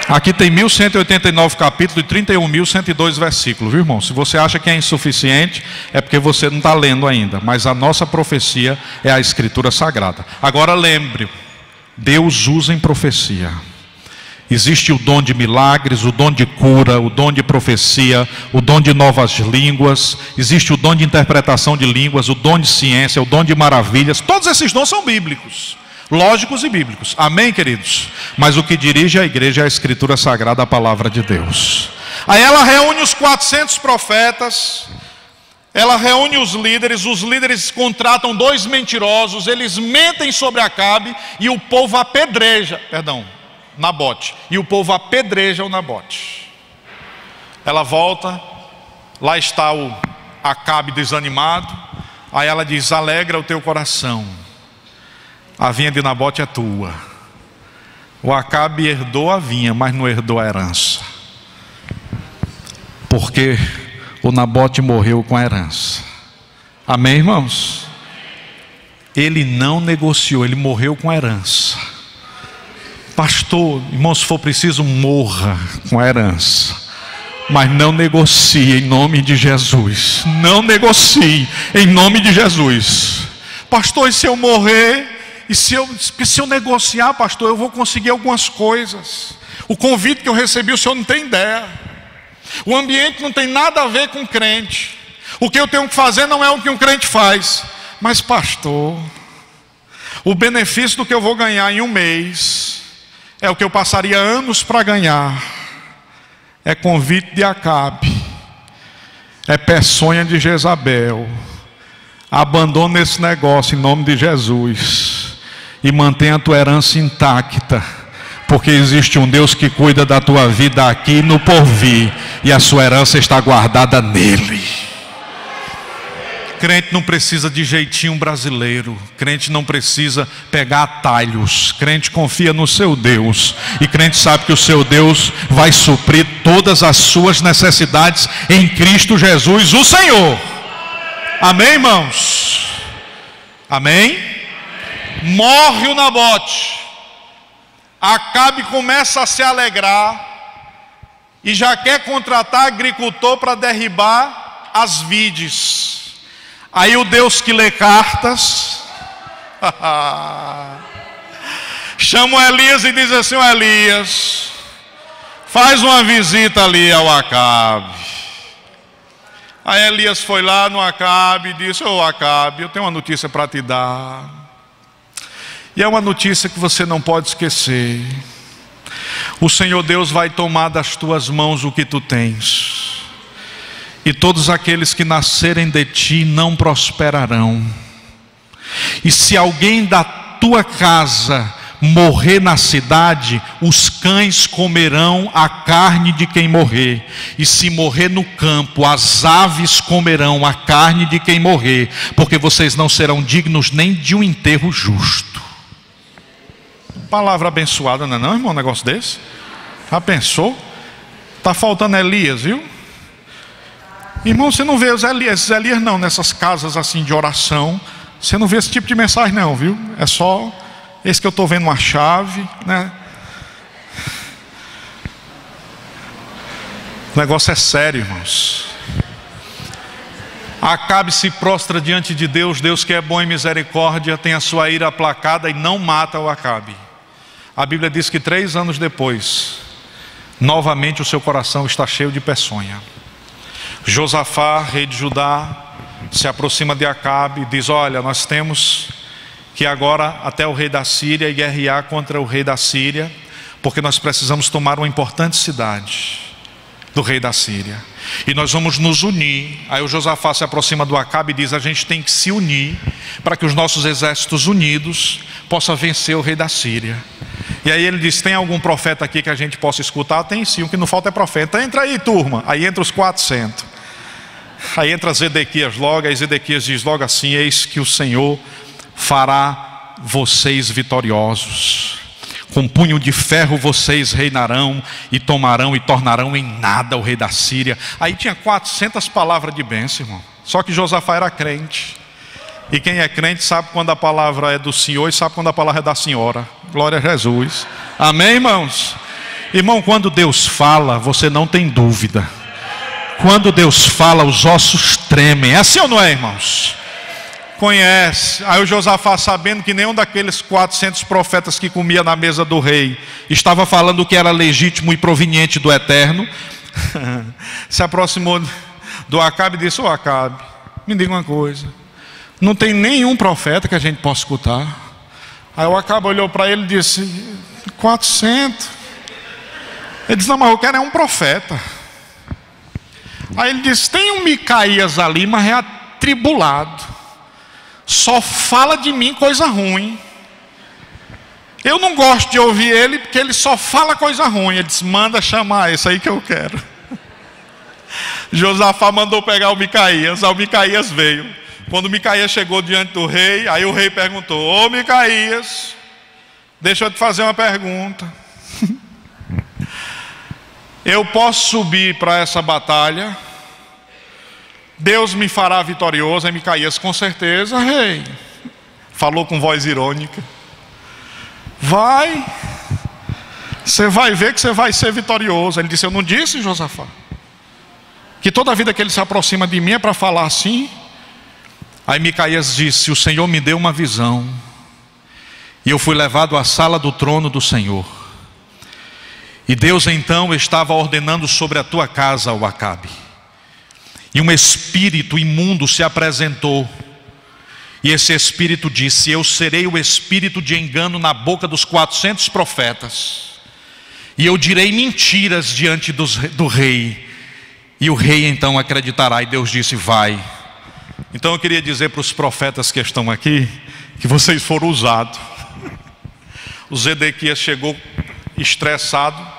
Aqui tem 1189 capítulos e 31.102 versículos, viu, irmão? Se você acha que é insuficiente, é porque você não está lendo ainda. Mas a nossa profecia é a Escritura Sagrada. Agora lembre, Deus usa em profecia. Existe o dom de milagres, o dom de cura, o dom de profecia, o dom de novas línguas. Existe o dom de interpretação de línguas, o dom de ciência, o dom de maravilhas. Todos esses dons são bíblicos, lógicos e bíblicos. Amém, queridos? Mas o que dirige a igreja é a Escritura Sagrada, a palavra de Deus. Aí ela reúne os 400 profetas, ela reúne os líderes contratam 2 mentirosos, eles mentem sobre Acabe e o povo apedreja, Nabote, e o povo apedreja o Nabote. Ela volta, lá está o Acabe desanimado. Aí ela diz: alegra o teu coração, a vinha de Nabote é tua. O Acabe herdou a vinha, mas não herdou a herança, porque o Nabote morreu com a herança. Amém, irmãos? Ele não negociou, ele morreu com a herança. Pastor, irmão, se for preciso, morra com a herança, mas não negocie em nome de Jesus. Não negocie em nome de Jesus. Pastor, e se eu morrer? E se eu negociar, pastor, eu vou conseguir algumas coisas. O convite que eu recebi, o senhor não tem ideia. O ambiente não tem nada a ver com crente. O que eu tenho que fazer não é o que um crente faz. Mas pastor, o benefício do que eu vou ganhar em um mês é o que eu passaria anos para ganhar. É convite de Acabe, é peçonha de Jezabel. Abandona esse negócio em nome de Jesus e mantenha a tua herança intacta, porque existe um Deus que cuida da tua vida aqui e no porvir. e a sua herança está guardada nele. Crente não precisa de jeitinho brasileiro. Crente não precisa pegar atalhos. Crente confia no seu Deus. E crente sabe que o seu Deus vai suprir todas as suas necessidades em Cristo Jesus, o Senhor. Amém, irmãos? Amém? Morre o Nabote. Acabe começa a se alegrar e já quer contratar agricultor para derribar as vides. Aí o Deus que lê cartas chama o Elias e diz assim: ó Elias, faz uma visita ali ao Acabe. Aí Elias foi lá no Acabe e disse: ô Acabe, eu tenho uma notícia para te dar. E é uma notícia que você não pode esquecer. O Senhor Deus vai tomar das tuas mãos o que tu tens. E todos aqueles que nascerem de ti não prosperarão. E se alguém da tua casa morrer na cidade, os cães comerão a carne de quem morrer. E se morrer no campo, as aves comerão a carne de quem morrer, porque vocês não serão dignos nem de um enterro justo. Palavra abençoada, não é não, irmão, um negócio desse? Já pensou? Está faltando Elias, viu? Irmão, você não vê esses Elias não, nessas casas assim de oração. Você não vê esse tipo de mensagem não, viu? É só esse que eu estou vendo, uma chave, né? O negócio é sério, irmãos. Acabe se prostra diante de Deus. Deus que é bom em misericórdia tem a sua ira aplacada e não mata o Acabe. A Bíblia diz que 3 anos depois, novamente o seu coração está cheio de peçonha. Josafá, rei de Judá, se aproxima de Acabe e diz: olha, nós temos que agora até o rei da Síria e guerrear contra o rei da Síria, porque nós precisamos tomar uma importante cidade do rei da Síria, e nós vamos nos unir. Aí o Josafá se aproxima do Acabe e diz: a gente tem que se unir para que os nossos exércitos unidos possam vencer o rei da Síria. E aí ele diz: tem algum profeta aqui que a gente possa escutar? Tem sim, o que não falta é profeta. Entra aí, turma. Aí entra os 400. Aí entra Zedequias logo. Aí Zedequias diz logo assim: eis que o Senhor fará vocês vitoriosos. Com punho de ferro vocês reinarão e tomarão e tornarão em nada o rei da Síria. Aí tinha 400 palavras de bênção, irmão. Só que Josafá era crente. E quem é crente sabe quando a palavra é do Senhor e sabe quando a palavra é da senhora. Glória a Jesus. Amém, irmãos? Irmão, quando Deus fala, você não tem dúvida. Quando Deus fala, os ossos tremem. É assim ou não é, irmãos? Conhece. Aí o Josafá, sabendo que nenhum daqueles 400 profetas que comia na mesa do rei estava falando o que era legítimo e proveniente do Eterno, se aproximou do Acabe e disse: ô Acabe, me diga uma coisa, não tem nenhum profeta que a gente possa escutar? Aí o Acabe olhou para ele e disse: 400. Ele disse: não, mas eu quero é um profeta. Aí ele disse: tem um Micaías ali, mas é atribulado, só fala de mim coisa ruim. Eu não gosto de ouvir ele, porque ele só fala coisa ruim. Ele disse: manda chamar esse aí que eu quero. Josafá mandou pegar o Micaías. Aí o Micaías veio. Quando Micaías chegou diante do rei, aí o rei perguntou: ô Micaías, deixa eu te fazer uma pergunta. Eu posso subir para essa batalha? Deus me fará vitorioso? Aí Micaías: com certeza, rei. Falou com voz irônica: vai, você vai ver que você vai ser vitorioso. Ele disse: eu não disse, Josafá, que toda vida que ele se aproxima de mim é para falar assim? Aí Micaías disse: o Senhor me deu uma visão, e eu fui levado à sala do trono do Senhor. E Deus então estava ordenando sobre a tua casa, ó Acabe. E um espírito imundo se apresentou. E esse espírito disse: eu serei o espírito de engano na boca dos 400 profetas. E eu direi mentiras diante do rei. E o rei então acreditará. E Deus disse: vai. Então eu queria dizer para os profetas que estão aqui, que vocês foram usados. O Zedequias chegou estressado,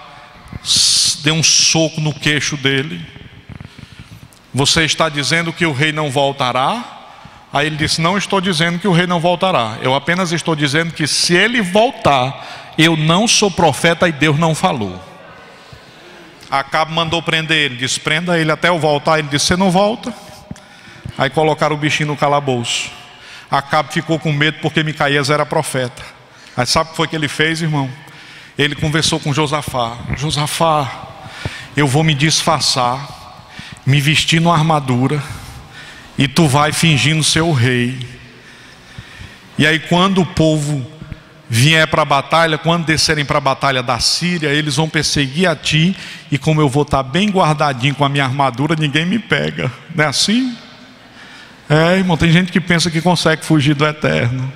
deu um soco no queixo dele. Você está dizendo que o rei não voltará? Aí ele disse: não estou dizendo que o rei não voltará. Eu apenas estou dizendo que se ele voltar, eu não sou profeta e Deus não falou. Acabe mandou prender ele. Disse: prenda ele até eu voltar. Ele disse: você não volta. Aí colocaram o bichinho no calabouço. Acabe ficou com medo porque Micaías era profeta. Aí sabe o que foi que ele fez, irmão? Ele conversou com Josafá. Josafá, eu vou me disfarçar, me vestir numa armadura, e tu vai fingindo ser o rei. E aí quando o povo vier para a batalha, quando descerem para a batalha da Síria, eles vão perseguir a ti, e como eu vou estar bem guardadinho com a minha armadura, ninguém me pega. Não é assim? Irmão, tem gente que pensa que consegue fugir do eterno.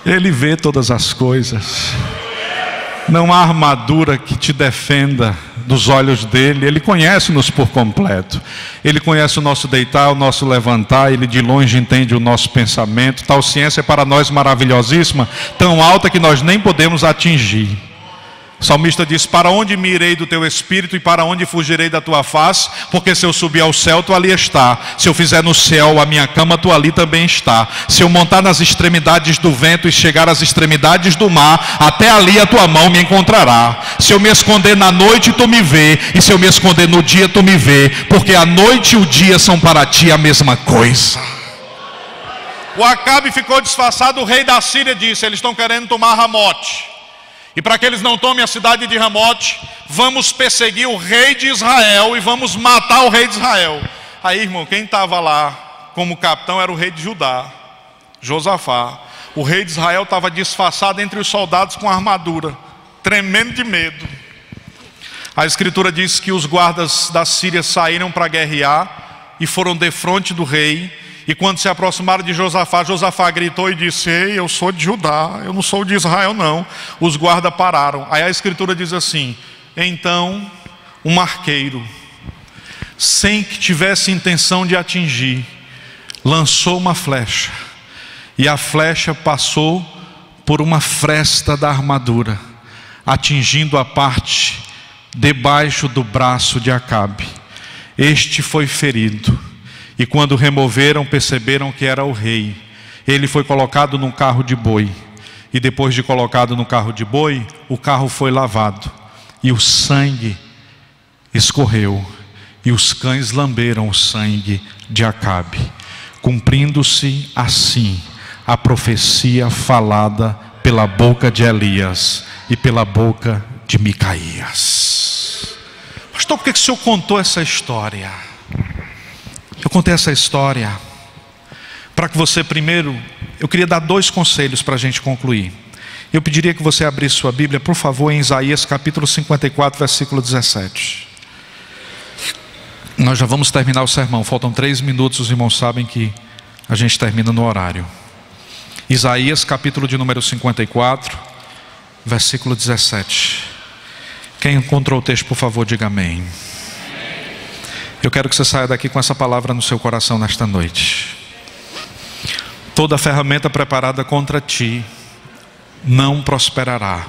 Ele vê todas as coisas. Não há armadura que te defenda dos olhos dele. Ele conhece-nos por completo. Ele conhece o nosso deitar, o nosso levantar. Ele de longe entende o nosso pensamento. Tal ciência é para nós maravilhosíssima, tão alta que nós nem podemos atingir. O salmista diz: para onde me irei do teu espírito, e para onde fugirei da tua face? Porque se eu subir ao céu, tu ali está. Se eu fizer no céu a minha cama, tu ali também está. Se eu montar nas extremidades do vento e chegar às extremidades do mar, até ali a tua mão me encontrará. Se eu me esconder na noite, tu me vê, e se eu me esconder no dia, tu me vê, porque a noite e o dia são para ti a mesma coisa. O Acabe ficou disfarçado. O rei da Síria disse: eles estão querendo tomar Ramote. E para que eles não tomem a cidade de Ramote, vamos perseguir o rei de Israel e vamos matar o rei de Israel. Aí, irmão, quem estava lá como capitão era o rei de Judá, Josafá. O rei de Israel estava disfarçado entre os soldados com armadura, tremendo de medo. A escritura diz que os guardas da Síria saíram para guerrear e foram defronte do rei. E quando se aproximaram de Josafá, Josafá gritou e disse: ei, eu sou de Judá, eu não sou de Israel não. Os guardas pararam. Aí a escritura diz assim: então um arqueiro, sem que tivesse intenção de atingir, lançou uma flecha, e a flecha passou por uma fresta da armadura, atingindo a parte debaixo do braço de Acabe. Este foi ferido. E quando removeram, perceberam que era o rei. Ele foi colocado num carro de boi. E depois de colocado no carro de boi, o carro foi lavado. E o sangue escorreu. E os cães lamberam o sangue de Acabe. Cumprindo-se assim a profecia falada pela boca de Elias e pela boca de Micaías. Pastor, por que o senhor contou essa história? Eu contei essa história para que você primeiro, eu queria dar 2 conselhos para a gente concluir. Eu pediria que você abrisse sua Bíblia, por favor, em Isaías capítulo 54, versículo 17. Nós já vamos terminar o sermão, faltam 3 minutos, os irmãos sabem que a gente termina no horário. Isaías capítulo de número 54, versículo 17. Quem encontrou o texto, por favor, diga amém. Eu quero que você saia daqui com essa palavra no seu coração nesta noite. Toda ferramenta preparada contra ti não prosperará.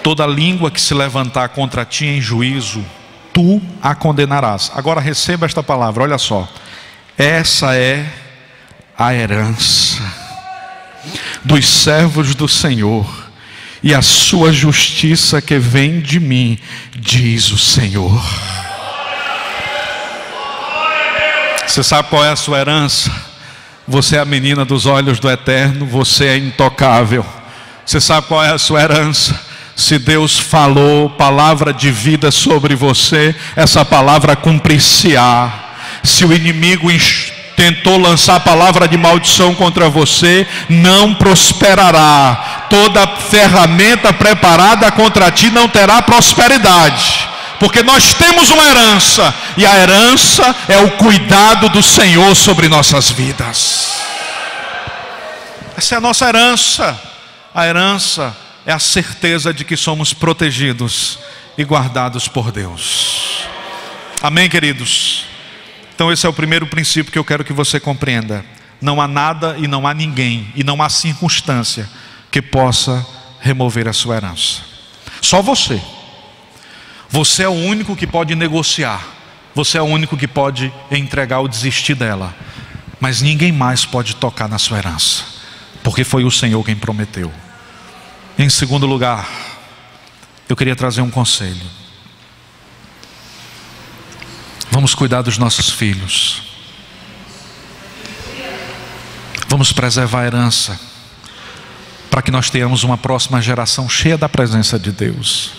Toda língua que se levantar contra ti em juízo, tu a condenarás. Agora receba esta palavra, olha só. Essa é a herança dos servos do Senhor, e a sua justiça que vem de mim, diz o Senhor. Você sabe qual é a sua herança? Você é a menina dos olhos do Eterno, você é intocável. Você sabe qual é a sua herança? Se Deus falou palavra de vida sobre você, essa palavra cumprir-se-á. Se o inimigo tentou lançar palavra de maldição contra você, não prosperará. Toda ferramenta preparada contra ti não terá prosperidade. Porque nós temos uma herança, e a herança é o cuidado do Senhor sobre nossas vidas. Essa é a nossa herança. A herança é a certeza de que somos protegidos e guardados por Deus. Amém, queridos? Então esse é o primeiro princípio que eu quero que você compreenda. Não há nada e não há ninguém e não há circunstância que possa remover a sua herança. Só você. Você é o único que pode negociar. Você é o único que pode entregar ou desistir dela. Mas ninguém mais pode tocar na sua herança, porque foi o Senhor quem prometeu. Em segundo lugar, eu queria trazer um conselho. Vamos cuidar dos nossos filhos. Vamos preservar a herança, para que nós tenhamos uma próxima geração cheia da presença de Deus.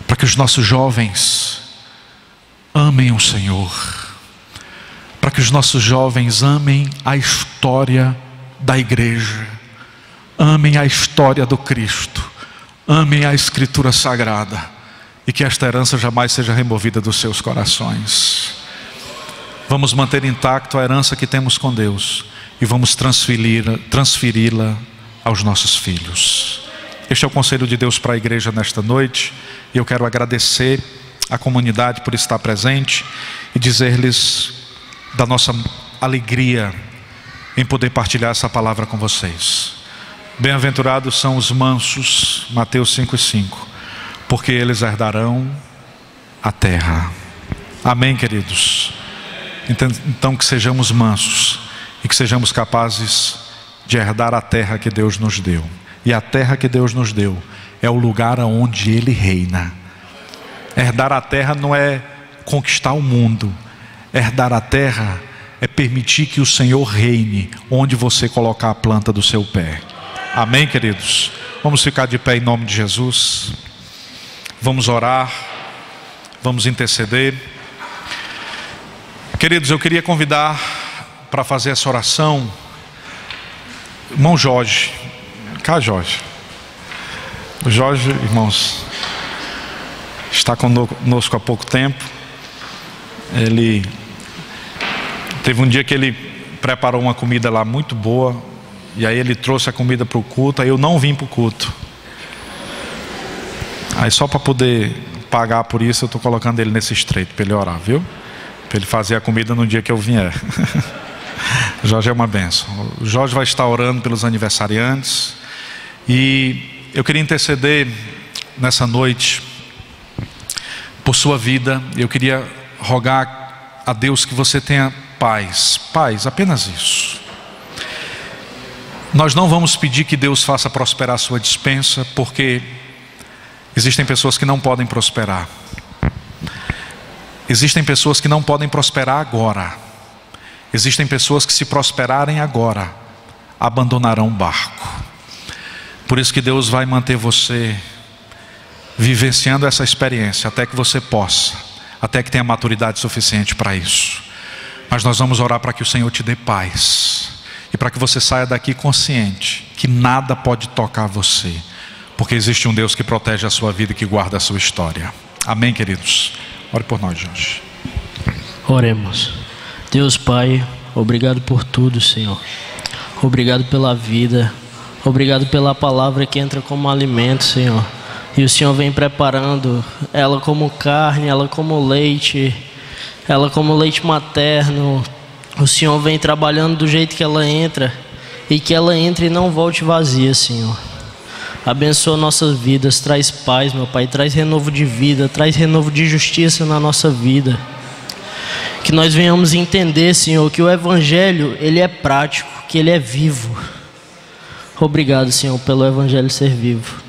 Para que os nossos jovens amem o Senhor. Para que os nossos jovens amem a história da igreja. Amem a história do Cristo. Amem a Escritura Sagrada. E que esta herança jamais seja removida dos seus corações. Vamos manter intacto a herança que temos com Deus. E vamos transferi-la aos nossos filhos. Este é o conselho de Deus para a igreja nesta noite. E eu quero agradecer a comunidade por estar presente e dizer-lhes da nossa alegria em poder partilhar essa palavra com vocês. Bem-aventurados são os mansos, Mateus 5:5, porque eles herdarão a terra. Amém, queridos? Então que sejamos mansos e que sejamos capazes de herdar a terra que Deus nos deu. E a terra que Deus nos deu é o lugar onde Ele reina. Herdar a terra não é conquistar o mundo. Herdar a terra é permitir que o Senhor reine onde você colocar a planta do seu pé. Amém, queridos? Vamos ficar de pé em nome de Jesus. Vamos orar. Vamos interceder. Queridos, eu queria convidar para fazer essa oração irmão Jorge. Cá, Jorge. O Jorge, irmãos, está conosco há pouco tempo. Ele teve um dia que ele preparou uma comida lá muito boa. E aí ele trouxe a comida para o culto. Aí eu não vim para o culto. Aí só para poder pagar por isso, eu estou colocando ele nesse estreito para ele orar, viu? Para ele fazer a comida no dia que eu vier. Jorge é uma bênção. O Jorge vai estar orando pelos aniversariantes. E eu queria interceder nessa noite por sua vida. Eu queria rogar a Deus que você tenha paz. Paz, apenas isso. Nós não vamos pedir que Deus faça prosperar a sua despensa, porque existem pessoas que não podem prosperar. Existem pessoas que não podem prosperar agora. Existem pessoas que, se prosperarem agora, abandonarão o barco. Por isso que Deus vai manter você vivenciando essa experiência até que você possa, até que tenha maturidade suficiente para isso. Mas nós vamos orar para que o Senhor te dê paz e para que você saia daqui consciente que nada pode tocar você, porque existe um Deus que protege a sua vida e que guarda a sua história. Amém, queridos? Ore por nós, Jorge. Oremos. Deus Pai, obrigado por tudo, Senhor. Obrigado pela vida. Obrigado pela palavra que entra como alimento, Senhor. E o Senhor vem preparando ela como carne, ela como leite, ela como leite materno. O Senhor vem trabalhando do jeito que ela entra, e que ela entre e não volte vazia, Senhor. Abençoa nossas vidas, traz paz, meu Pai, traz renovo de vida, traz renovo de justiça na nossa vida. Que nós venhamos entender, Senhor, que o Evangelho, ele é prático, que ele é vivo. Obrigado, Senhor, pelo Evangelho ser vivo.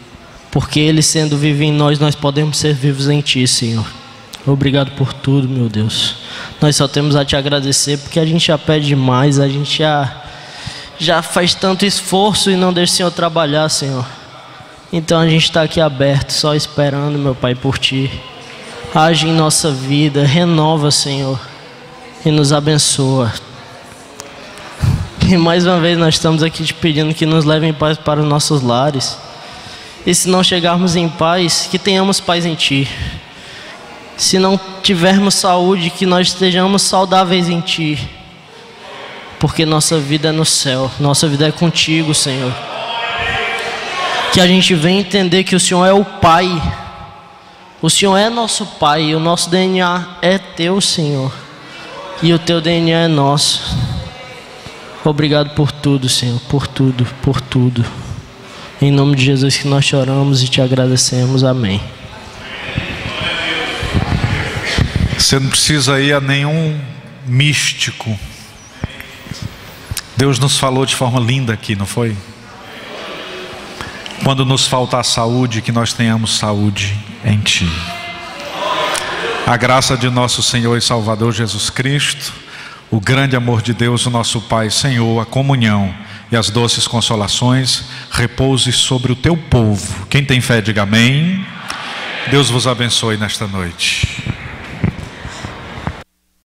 Porque ele sendo vivo em nós, nós podemos ser vivos em Ti, Senhor. Obrigado por tudo, meu Deus. Nós só temos a Te agradecer, porque a gente já pede mais, a gente já faz tanto esforço e não deixa o Senhor trabalhar, Senhor. Então a gente está aqui aberto, só esperando, meu Pai, por Ti. Age em nossa vida, renova, Senhor, e nos abençoa. E mais uma vez nós estamos aqui te pedindo que nos leve em paz para os nossos lares. E se não chegarmos em paz, que tenhamos paz em Ti. Se não tivermos saúde, que nós estejamos saudáveis em Ti. Porque nossa vida é no céu, nossa vida é contigo, Senhor. Que a gente venha entender que o Senhor é o Pai. O Senhor é nosso Pai, e o nosso DNA é Teu, Senhor. E o Teu DNA é nosso. Obrigado por tudo, Senhor, por tudo, por tudo. Em nome de Jesus que nós choramos e Te agradecemos. Amém. Você não precisa ir a nenhum místico. Deus nos falou de forma linda aqui, não foi? Quando nos faltar saúde, que nós tenhamos saúde em Ti. A graça de nosso Senhor e Salvador Jesus Cristo, o grande amor de Deus, o nosso Pai, Senhor, a comunhão e as doces consolações repouse sobre o Teu povo. Quem tem fé, diga amém. Deus vos abençoe nesta noite.